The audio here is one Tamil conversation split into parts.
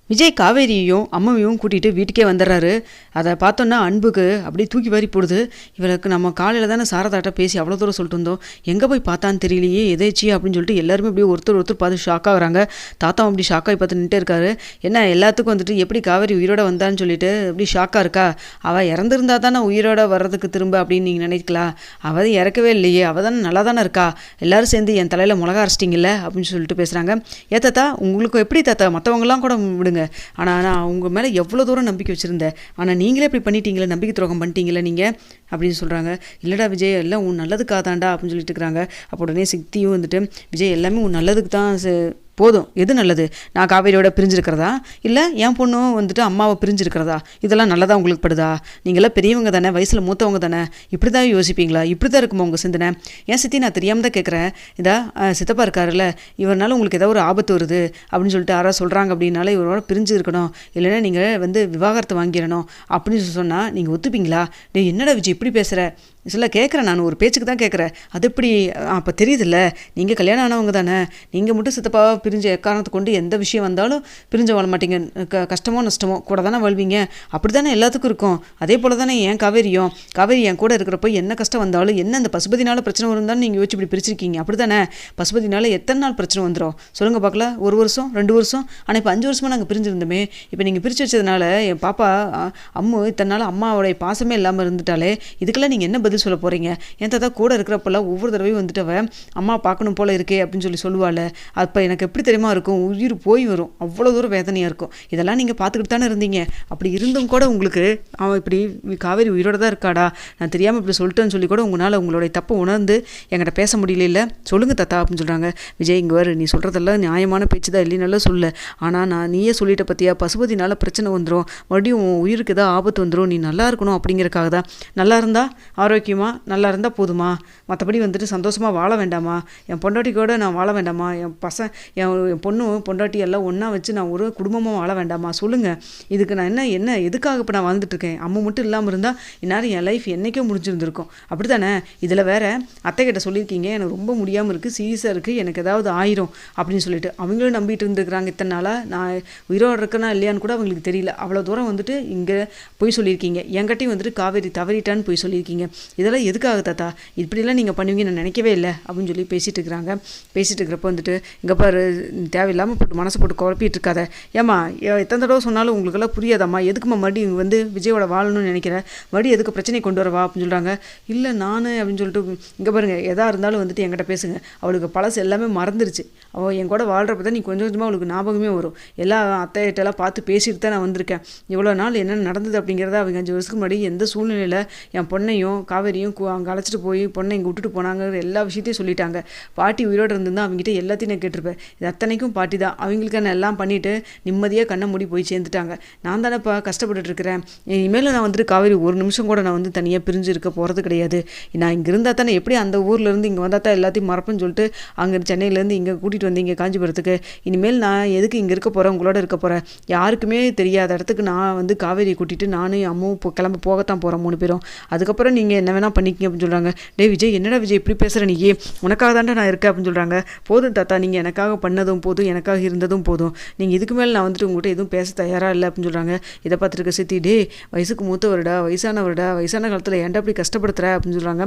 விஜய் காவேரியையும் அம்மாவையும் கூட்டிகிட்டு வீட்டுக்கே வந்துடுறாரு. அதை பார்த்தோன்னா அன்புக்கு அப்படியே தூக்கி வாரி போடுது. இவளுக்கு நம்ம காலையில் தானே சாரதாட்ட பேசி அவ்வளோ தூரம் சொல்லிட்டு இருந்தோம், எங்கே போய் பார்த்தான்னு தெரியலையே, எதேச்சி அப்படின்னு சொல்லிட்டு எல்லாருமே அப்படியே ஒருத்தர் பார்த்து ஷாக் ஆகுறாங்க. தாத்தாவும் அப்படி ஷாக்காகி பார்த்து நின்றுட்டே இருக்காரு. என்ன எல்லாத்துக்கும் வந்துட்டு எப்படி காவேரி உயிரோட வந்தான்னு சொல்லிட்டு அப்படி ஷாக்காக இருக்கா. அவள் இறந்துருந்தா தானே உயிரோட வர்றதுக்கு திரும்ப அப்படின்னு நீங்கள் நினைக்கலாம். அவள் இறக்கவே இல்லையே, அவள் தானே நல்லா தானே இருக்கா, எல்லாரும் சேர்ந்து என் தலையில் மிளகா அரைச்சிட்டிங்கல்ல அப்படின்னு சொல்லிட்டு பேசுகிறாங்க. தாத்தா உங்களுக்கு எப்படி தாத்தா, மற்றவங்களாம் கூட விடுங்க, ஆனால் நான் அவங்க மேலே எவ்வளோ தூரம் நம்பிக்கை வச்சுருந்தேன், ஆனால் நீங்களே இப்படி பண்ணிட்டீங்களே, நம்பிக்கை துரோகம் பண்ணிட்டீங்களே நீங்கள் அப்படின்னு சொல்கிறாங்க. இல்லைடா விஜய், எல்லாம் உன் நல்லதுக்காக தாண்டா அப்படின்னு சொல்லிட்டு இருக்கிறாங்க. அப்போ உடனே சக்தியும் வந்துட்டு, விஜய் எல்லாமே உன் நல்லதுக்கு தான் போதும், எது நல்லது, நான் காவேரியோட பிரிஞ்சிருக்கிறதா இல்லை என் பொண்ணும் வந்துட்டு அம்மாவை பிரிஞ்சிருக்கிறதா, இதெல்லாம் நல்லதா உங்களுக்கு படுதா, நீங்களாம் பெரியவங்க தானே, வயசில் மூத்தவங்க தானே, இப்படி தான் யோசிப்பீங்களா, இப்படி தான் இருக்குமா உங்கள் சிந்தனை, ஏன் சித்தி நான் தெரியாமல் தான் கேட்குறேன், இதா சித்தப்பா இருக்காருல்ல, இவரால் உங்களுக்கு ஏதாவது ஒரு ஆபத்து வருது அப்படின்னு சொல்லிட்டு யாராவது சொல்கிறாங்க அப்படின்னால இவரோட பிரிஞ்சு இருக்கணும், இல்லைன்னா நீங்கள் வந்து விவாகரத்து வாங்கிடணும் அப்படின்னு சொன்னால் நீங்கள் ஒத்துப்பீங்களா. டே என்னடா விஜய் இப்படி பேசுகிற, சொல்ல கேட்குறேன், நான் ஒரு பேச்சுக்கு தான் கேட்குறேன், அது எப்படி அப்போ தெரியுதுல்ல, நீங்கள் கல்யாணம் ஆனவங்க தானே, நீங்கள் மட்டும் சித்தப்பாவை பிரிஞ்ச எக்காரணத்தை கொண்டு எந்த விஷயம் வந்தாலும் பிரிஞ்சு வாழ மாட்டீங்க, கஷ்டமோ நஷ்டமோ கூட தானே வாழ்வீங்க, அப்படி தானே எல்லாத்துக்கும் இருக்கும். அதே போல் தானே ஏன் காவேரி என் கூட இருக்கிறப்போ என்ன கஷ்டம் வந்தாலும், என்ன அந்த பசுபதினால பிரச்சனை வருந்தாலும் நீங்கள் யோசிச்சு இப்படி பிரிச்சிருக்கீங்க, அப்படி தானே, பசுபதினால எத்தனை நாள் பிரச்சனை வந்துடும் சொல்லுங்கள் பார்க்கல, 1 வருஷம் 2 வருஷம், ஆனால் இப்போ 5 வருஷமாக நாங்கள் பிரிஞ்சிருந்தோமே, இப்போ நீங்கள் பிரித்து வச்சதுனால என் பாப்பா அம்மு இத்தனை நாள் அம்மாவோடைய பாசமே இல்லாமல் இருந்துட்டாலே, இதுக்கெல்லாம் நீங்கள் என்ன பதில் சொல்ல போகிறீங்க. என் தாத்தா கூட இருக்கிறப்பெல்லாம் ஒவ்வொரு தடவையும் வந்துட்டு அவன் அம்மா பார்க்கணும் போல இருக்கே அப்படின்னு சொல்லுவாள். அப்போ எனக்கு எப்படி தெரியுமா இருக்கும், உயிர் போய் வரும், அவ்வளோ தூரம் வேதனையாக இருக்கும். இதெல்லாம் நீங்கள் பார்த்துக்கிட்டு தானே இருந்தீங்க, அப்படி இருந்தும் கூட உங்களுக்கு அவன் இப்படி காவேரி உயிரோட தான் இருக்காடா, நான் தெரியாமல் இப்படி சொல்லிட்டேன்னு சொல்லி கூட உங்களால் உங்களுடைய தப்பை உணர்ந்து என்கிட்ட பேச முடியல, சொல்லுங்கள் தாத்தா அப்படின்னு சொல்கிறாங்க. விஜய் இங்கே வரு, நீ சொல்கிறதெல்லாம் நியாயமான பேச்சு தான், இல்லைனாலும் சொல்ல, ஆனால் நீயே சொல்லிட்ட பற்றியா, பசுபதினால பிரச்சனை வந்துடும், மறுபடியும் உன் உயிருக்கு ஏதாவது ஆபத்து வந்துடும், நீ நல்லா இருக்கணும் அப்படிங்கிறக்காக தான், நல்லா இருந்தால் ஆரோக்கியமாக நல்லா இருந்தால் போதுமா, மற்றபடி வந்துட்டு சந்தோஷமாக வாழ வேண்டாமா, என் பொண்டாட்டி கூட நான் வாழ வேண்டாமா, என் பொண்ணு பொண்டாட்டி எல்லாம் ஒன்றா வச்சு நான் ஒரு குடும்பமாக வாழ வேண்டாமா, சொல்லுங்கள், இதுக்கு நான் என்ன எதுக்காக இப்போ நான் வாழ்ந்துட்டுருக்கேன், அம்மா மட்டும் இல்லாமல் இருந்தால் இந்நேரம் என் லைஃப் என்றைக்கோ முடிஞ்சிருந்துருக்கும், அப்படி தானே. இதில் வேறு அத்தைக்கிட்ட சொல்லியிருக்கீங்க, எனக்கு ரொம்ப முடியாமல் இருக்குது, சீரியஸாக இருக்குது, எனக்கு ஏதாவது ஆயிரும் அப்படின்னு சொல்லிட்டு அவங்களும் நம்பிட்டு இருந்துருக்குறாங்க. இத்தனை நாளாக நான் உயிரோடு இருக்கேனா இல்லையான்னு கூட அவங்களுக்கு தெரியல, அவ்வளோ தூரம் வந்துட்டு இங்கே போய் சொல்லியிருக்கீங்க, என்கிட்டையும் வந்துட்டு காவேரி தவறிட்டான்னு போய் சொல்லியிருக்கீங்க, இதெல்லாம் எதுக்காக தாத்தா, இப்படிலாம் நீங்கள் பண்ணுவீங்க நான் நினைக்கவே இல்லை அப்படின்னு சொல்லி பேசிகிட்டு இருக்கிறாங்க. பேசிகிட்டு இருக்கிறப்ப வந்துட்டு, இங்கே பாரு, தேவையில்லாமல் போட்டு மனசை போட்டு குழப்பிட்டு இருக்காத, ஏம்மா எத்தனை தடவை சொன்னாலும் உங்களுக்கெல்லாம் புரியாதாம்மா, எதுக்குமா மறுபடியும் வந்து விஜயோட வாழணும்னு நினைக்கிறேன், மறுபடியும் எதுக்கு பிரச்சனை கொண்டு வரவா அப்படின்னு சொல்கிறாங்க. இல்லை நான் அப்படின்னு சொல்லிட்டு, இங்கே பாருங்கள், எதாக இருந்தாலும் வந்துட்டு என்கிட்ட பேசுங்க, அவளுக்கு பழசு எல்லாமே மறந்துருச்சு, அவள் என் கூட வாழ்கிறப்ப தான் நீ கொஞ்சம் கொஞ்சமாக அவளுக்கு ஞாபகமே வரும், எல்லா அத்தைகிட்டலாம் பார்த்து பேசிட்டு தான் நான் வந்திருக்கேன், இவ்வளோ நாள் என்ன நடந்தது அப்படிங்கிறத அவங்க 5 வருஷத்துக்கு முன்னாடி எந்த சூழ்நிலையில் என் பொண்ணையும் காவேரியும் அங்கே அழைச்சிட்டு போய் பொண்ணை இங்கே விட்டுட்டு போனாங்கிற எல்லா விஷயத்தையும் சொல்லிட்டாங்க. பாட்டி உயிரோடு இருந்திருந்தா அவங்ககிட்ட எல்லாத்தையும் நான் கேட்டிருப்பேன், இது அத்தனைக்கும் பாட்டி தான் அவங்களுக்கு நான் எல்லாம் பண்ணிவிட்டு நிம்மதியாக கண்ணை மூடி போய் சேர்ந்துட்டாங்க, நான் தானே இப்போ கஷ்டப்பட்டுட்டு இருக்கிறேன், இனிமேல் நான் வந்துட்டு காவேரி ஒரு நிமிஷம் கூட நான் வந்து தனியாக பிரிஞ்சு இருக்க போகிறது கிடையாது, நான் இங்கே இருந்தால் தானே, எப்படி அந்த ஊர்லேருந்து இங்கே வந்தால் தான் எல்லாத்தையும் மறப்புன்னு சொல்லிட்டு அங்கே சென்னையிலேருந்து இங்கே கூட்டிகிட்டு வந்து இங்கே காஞ்சிபுரத்துக்கு, இனிமேல் நான் எதுக்கு இங்கே இருக்க போகிறேன், உங்களோட இருக்க போகிறேன், யாருக்குமே தெரியாத இடத்துக்கு நான் வந்து காவேரியை கூட்டிகிட்டு நானும் அம்மாவும் கிளம்ப போகத்தான் போகிறோம் 3 பேரும், அதுக்கப்புறம் நீங்கள் என்ன வேணால் பண்ணிக்கிங்க அப்படின்னு சொல்கிறாங்க. டே விஜய், என்னடா விஜய் இப்படி பேசுகிற, நீயே உனக்காக தாண்டா நான் இருக்கேன் அப்படின்னு சொல்கிறாங்க. போதும் தாத்தா, நீங்கள் எனக்காக பண்ணதும் போதும், எனக்காக இருந்ததும் போதும், நீங்கள் இதுக்கு மேலே நான் வந்துட்டு உங்கள்கிட்ட எதுவும் பேச தயாராக இல்லை அப்படின்னு சொல்கிறாங்க. இதை பார்த்துருக்க சித்தி, டே வயசுக்கு மூத்தவருடா, வயசான காலத்தில் ஏன்டா அப்படி கஷ்டப்படுத்துகிற அப்படின்னு சொல்கிறாங்க.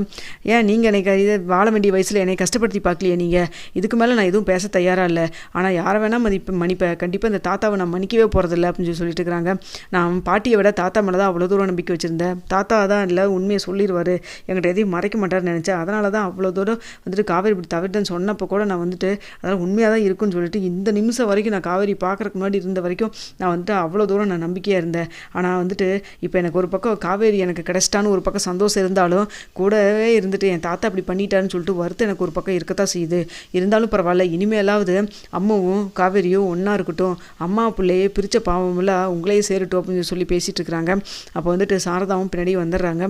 ஏன் நீங்கள் எனக்கு இதை வாழ வேண்டிய வயசில் என்னை கஷ்டப்படுத்தி பார்க்கலையே, நீங்கள் இதுக்கு மேலே நான் எதுவும் பேச தயாராக இல்லை, ஆனால் யாரை வேணால் மன்னிப்பேன், கண்டிப்பாக இந்த தாத்தாவை நான் மன்னிக்கவே போகிறதில்ல அப்படின்னு சொல்லிட்டு இருக்கிறாங்க. நான் பாட்டியை விட தாத்தா மேலே தான் அவ்வளோ தூரம் நம்பிக்கை வச்சுருந்தேன், தாத்தா தான் இல்லை உண்மையை சொல்லிடுவார், என்கிட்ட எதையும் மறைக்க மாட்டார்னு நினச்சேன், அதனால தான் அவ்வளோ தூரம் வந்துட்டு காவேரி இப்படி தவிர்த்துன்னு சொன்னப்போ கூட நான் வந்துட்டு அதனால் உண்மையாக தான் இருக்குன்னு சொல்லிட்டு இந்த நிமிஷம் வரைக்கும் நான் காவேரி பார்க்குறக்கு முன்னாடி இருந்த வரைக்கும் நான் வந்துட்டு அவ்வளோ தூரம் நான் நம்பிக்கையாக இருந்தேன். ஆனால் வந்துட்டு இப்போ எனக்கு ஒரு பக்கம் காவேரி எனக்கு கிடச்சிட்டான்னு ஒரு பக்கம் சந்தோஷம் இருந்தாலும், கூடவே இருந்துட்டு என் தாத்தா அப்படி பண்ணிட்டான்னு சொல்லிட்டு வருத்தம் எனக்கு ஒரு பக்கம் இருக்கத்தான் செய்யுது. இருந்தாலும் பரவாயில்ல, இனிமேலாவது அம்மாவும் காவேரியும் ஒன்றா இருக்கட்டும், அம்மா பிள்ளையே பிரித்த பாவமெல்லாம் உங்களையே சேரட்டும் அப்படின்னு சொல்லி பேசிகிட்டு இருக்கிறாங்க. அப்போ வந்துட்டு சாரதாவும் பின்னாடி வந்துடுறாங்க.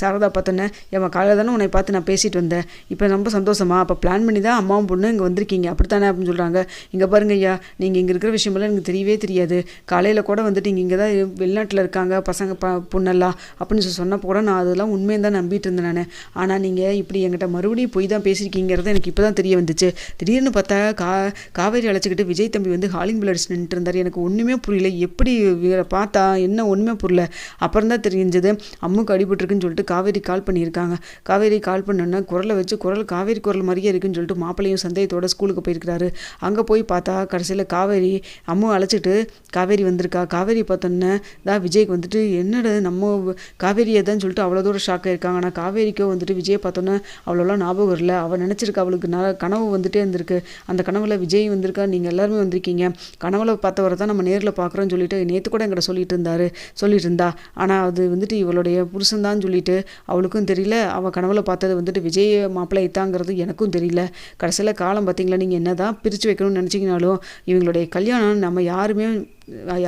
சாரதா பார்த்து பார்த்தோன்னே, ஏம்மா காலையில் தானே உன்னை பார்த்து நான் பேசிட்டு வந்தேன், இப்போ ரொம்ப சந்தோஷமா, அப்போ பிளான் பண்ணி தான் அம்மாவும் பொண்ணு இங்கே வந்திருக்கீங்க அப்படித்தானே அப்படின்னு சொல்கிறாங்க. இங்கே பாருங்க ஐயா, நீங்கள் இங்கே இருக்கிற விஷயமெல்லாம் எனக்கு தெரியவே தெரியாது. காலையில் கூட வந்துட்டு இங்கே தான் வெளிநாட்டில் இருக்காங்க பசங்க பொண்ணெல்லாம் அப்படின்னு சொன்னப்போ கூட நான் அதெல்லாம் உண்மையை தான் நம்பிட்டு இருந்தேன் நான். ஆனால் நீங்கள் இப்படி என்கிட்ட மறுபடியும் போய் தான் பேசியிருக்கீங்கிறது எனக்கு இப்போ தான் தெரிய வந்துச்சு. திடீர்னு பார்த்தா காவேரி அழைச்சிக்கிட்டு விஜய் தம்பி வந்து ஹாலிங் பில் அடிச்சு நின்றுட்டு இருந்தார். எனக்கு ஒன்றுமே புரியல, எப்படி பார்த்தா என்ன ஒன்றுமே புரியல. அப்புறம் தான் தெரிஞ்சது அம்முக்கு அடிபட்டுருக்குன்னு சொல்லிட்டு காவேரி கால் பண்ணியிருக்காங்க. காவேரி கால் பண்ணோன்னா குரலை வச்சு காவேரி குரல் மாதிரியே இருக்குன்னு சொல்லிட்டு மாப்பிள்ளையும் சந்தேகத்தோட ஸ்கூலுக்கு போயிருக்கிறாரு. அங்கே போய் பார்த்தா கடைசியில் காவேரி அம்மு அழைச்சிட்டு காவேரி வந்திருக்கா. காவேரி பார்த்தோன்னே தான் விஜய்க்கு வந்துட்டு என்னடா நம்ம காவேரியை தான் சொல்லிட்டு அவ்வளோ தூரம் ஷாக் ஆயிருக்காங்க. ஆனால் காவேரிக்கோ வந்துட்டு விஜய் பார்த்தோன்னே அவ்வளோலாம் ஞாபகம் இல்லை. அவள் நினச்சிருக்கா அவளுக்கு கனவு வந்துட்டே இருந்திருக்கு. அந்த கனவுல விஜய் வந்திருக்கா, நீங்கள் எல்லாருமே வந்திருக்கீங்க, கனவுல பார்த்தவரை தான் நம்ம நேரில் பார்க்குறோன்னு சொல்லிட்டு நேற்று கூட என்கிட்ட சொல்லிட்டு இருந்தா. ஆனால் அது வந்துட்டு இவளுடைய புருஷன்தான் சொல்லிட்டு அவளுக்கும் தெரியல. அவள் கனவுல பார்த்தது வந்துட்டு விஜய் மாப்பிள்ளை தாங்கிறது எனக்கும் தெரியல. கடைசியில் காலம் பார்த்தீங்களா, நீங்கள் என்ன தான் பிரித்து வைக்கணும்னு நினச்சிங்கனாலும் இவங்களுடைய கல்யாணம் நம்ம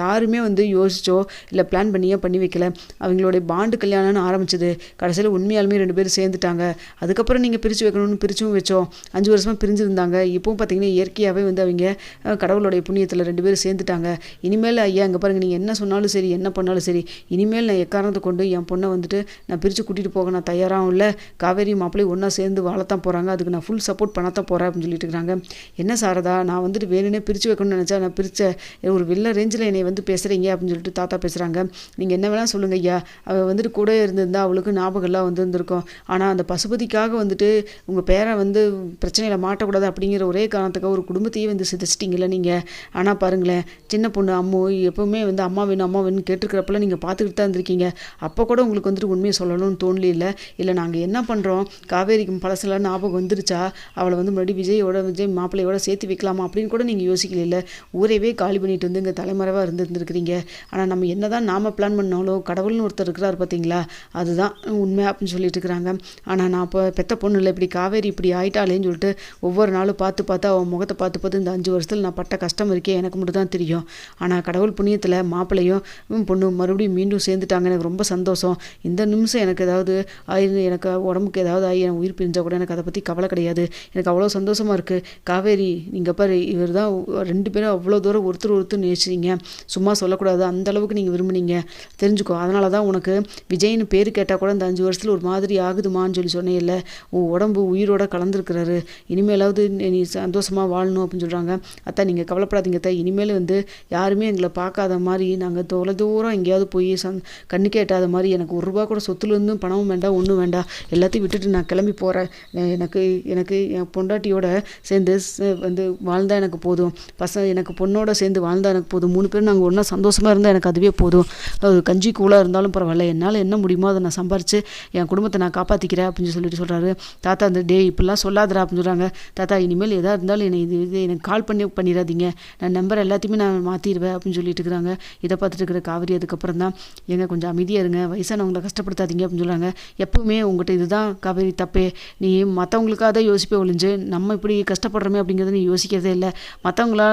யாருமே வந்து யோசிச்சோ இல்லை பிளான் பண்ணியோ பண்ணி வைக்கல. அவங்களுடைய பாண்டு கல்யாணம்னு ஆரம்பிச்சது, கடைசியில் உண்மையாலுமே 2 பேரும் சேர்ந்துட்டாங்க. அதுக்கப்புறம் நீங்கள் பிரித்து வைக்கணும்னு பிரிச்சும் வச்சோம். 5 வருஷமாக பிரிஞ்சுருந்தாங்க. இப்போவும் பார்த்தீங்கன்னா இயற்கையாகவே வந்து அவங்க கடவுளுடைய புண்ணியத்தில் 2 பேரும் சேர்ந்துட்டாங்க. இனிமேல் ஐயா இங்கே பாருங்கள், நீங்கள் என்ன சொன்னாலும் சரி என்ன பண்ணாலும் சரி, இனிமேல் நான் எக்காரணத்தை கொண்டு என் பொண்ணை வந்துட்டு நான் பிரித்து கூட்டிகிட்டு போக நான் தயாராகவும் இல்லை. காவேரி மாப்பிள்ளை ஒன்றா சேர்ந்து வாழத்தான் போகிறாங்க, அதுக்கு நான் ஃபுல் சப்போர்ட் பண்ணத்தான் போகிறேன் அப்படின்னு சொல்லிட்டு இருக்கிறாங்க. என்ன சாரதா, நான் வந்துட்டு வேணுன்னே பிரித்து வைக்கணும்னு நினச்சா நான் ஒரு வில்ல ரேஞ்சில் என்னை வந்து பேசுகிறீங்க அப்படின்னு சொல்லிட்டு தாத்தா பேசுகிறாங்க. நீங்கள் என்ன வேணால் சொல்லுங்க ஐயா, அவள் வந்துட்டு கூட இருந்திருந்தா அவளுக்கு ஞாபகம்லாம் வந்துருந்துருக்கும். ஆனால் அந்த பசுபதிக்காக வந்துட்டு உங்கள் பேரை வந்து பிரச்சனையில் மாட்டக்கூடாது அப்படிங்கிற ஒரே காரணத்துக்காக ஒரு குடும்பத்தையே வந்து சிதைச்சிட்டிங்கள நீங்கள். ஆனால் பாருங்களேன், சின்ன பொண்ணு அம்மு எப்போவுமே வந்து அம்மா வேணும் கேட்டுருக்கிறப்பெல்லாம் நீங்கள் பார்த்துக்கிட்டு தான் இருந்திருக்கீங்க. அப்போ கூட உங்களுக்கு வந்துட்டு உண்மையை சொல்லணும்னு தோணல இல்லை நாங்கள் என்ன பண்ணுறோம், காவேரிக்கு பழசெல்லாம் ஞாபகம் வந்துருச்சா, அவளை வந்து மறுபடியும் விஜய் மாப்பிள்ளையோட சேர்த்து வைக்கலாமா அப்படின்னு கூட நீங்கள் யோசிக்கல. ஊரையவே காலி பண்ணிட்டு வந்து இங்கே தலைமறைவாக இருந்துருக்கிறீங்க. ஆனால் நம்ம என்ன தான் நாம் பிளான் பண்ணாலும் கடவுள்னு ஒருத்தர் இருக்கிறார் பார்த்தீங்களா, அதுதான் உண்மை அப்படின்னு சொல்லிட்டு இருக்கிறாங்க. ஆனால் நான் இப்போ பெத்த பொண்ணு இல்லை, இப்படி காவேரி இப்படி ஆயிட்டாலேன்னு சொல்லிட்டு ஒவ்வொரு நாளும் பார்த்து அவன் முகத்தை பார்த்து இந்த 5 வருஷத்தில் நான் பட்ட கஷ்டம் இருக்கே எனக்கு மட்டும் தான் தெரியும். ஆனால் கடவுள் புண்ணியத்தில் மாப்பிள்ளையும் பொண்ணு மறுபடியும் மீண்டும் சேர்ந்துட்டாங்க. எனக்கு ரொம்ப சந்தோஷம். இந்த நிமிஷம் எனக்கு ஏதாவது எனக்கு உடம்புக்கு ஏதாவது எனக்கு உயிர் பிரிஞ்சால் கூட எனக்கு அதை பற்றி கவலை கிடையாது. எனக்கு அவ்வளோ சந்தோஷமாக இருக்குது. காவேரி நீங்கள் பாரு, இவர் தான் 2 பேரும் அவ்வளோ தூரம் ஒருத்தர் நேசிச்சிங்க, சும்மா சொல்லக்கூடாது, அந்த அளவுக்கு நீங்கள் விரும்புனீங்க, தெரிஞ்சுக்கோ. அதனால தான் உனக்கு விஜய்னு பேர் கேட்டால் கூட இந்த 5 வருஷத்தில் ஒரு மாதிரி ஆகுதுமான்னு சொன்னேன் இல்லை, உன் உடம்பு உயிரோட கலந்துருக்கிறாரு, இனிமேலாவது நீ சந்தோஷமாக வாழணும் அப்படின்னு சொல்கிறாங்க. அத்தா நீங்கள் கவலைப்படாதீங்க அத்தா, இனிமேல் வந்து யாருமே எங்களை பார்க்காத மாதிரி நாங்கள் தூரம் எங்கேயாவது போய் கண்ணுக்கே எட்டாத மாதிரி, எனக்கு ₹1 கூட சொத்துலேருந்தும் பணமும் வேண்டாம் ஒன்றும் வேண்டாம், எல்லாத்தையும் விட்டுட்டு நான் கிளம்பி போகிறேன். எனக்கு என் பொண்டாட்டியோட சேர்ந்து வந்து வாழ்ந்தால் எனக்கு போதும், எனக்கு பொண்ணோட சேர்ந்து வாழ்ந்தால் எனக்கு போதும், 3 பேரும் நாங்கள் ஒன்றா சந்தோஷமாக இருந்தால் எனக்கு அதுவே போதும், அது கஞ்சி கூலாக இருந்தாலும் பரவாயில்ல, என்னால் என்ன முடியுமோ அதை நான் சம்பாரித்து என் குடும்பத்தை நான் காப்பாற்றிக்கிறேன் அப்படின்னு சொல்கிறாரு. தாத்தா அந்த இப்படிலாம் சொல்லாதரா அப்படின்னு சொல்கிறாங்க. தாத்தா இனிமேல் எதாக இருந்தாலும் இது எனக்கு கால் பண்ணிடாதீங்க, நான் நம்பர் எல்லாத்தையுமே நான் மாற்றிடுவேன் அப்படின்னு சொல்லிட்டு இருக்கிறாங்க. இதை பார்த்துட்டு இருக்கிற காவேரி அதுக்கப்புறம் தான், கொஞ்சம் அமைதியாக இருங்க, வயசானவங்களை கஷ்டப்படுத்தாதீங்க அப்படின்னு சொல்கிறாங்க. எப்பவுமே உங்கள்கிட்ட இதுதான் காவேரி தப்பே, நீ மற்றவங்களுக்காக தான் யோசிப்பே ஒழிஞ்சு நம்ம இப்படி கஷ்டப்படுறோமே அப்படிங்கிறத நீ யோசிக்கிறதே இல்லை, மற்றவங்களா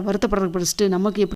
வருத்தப்படுறதுக்கு படிச்சுட்டு நமக்கு எப்படி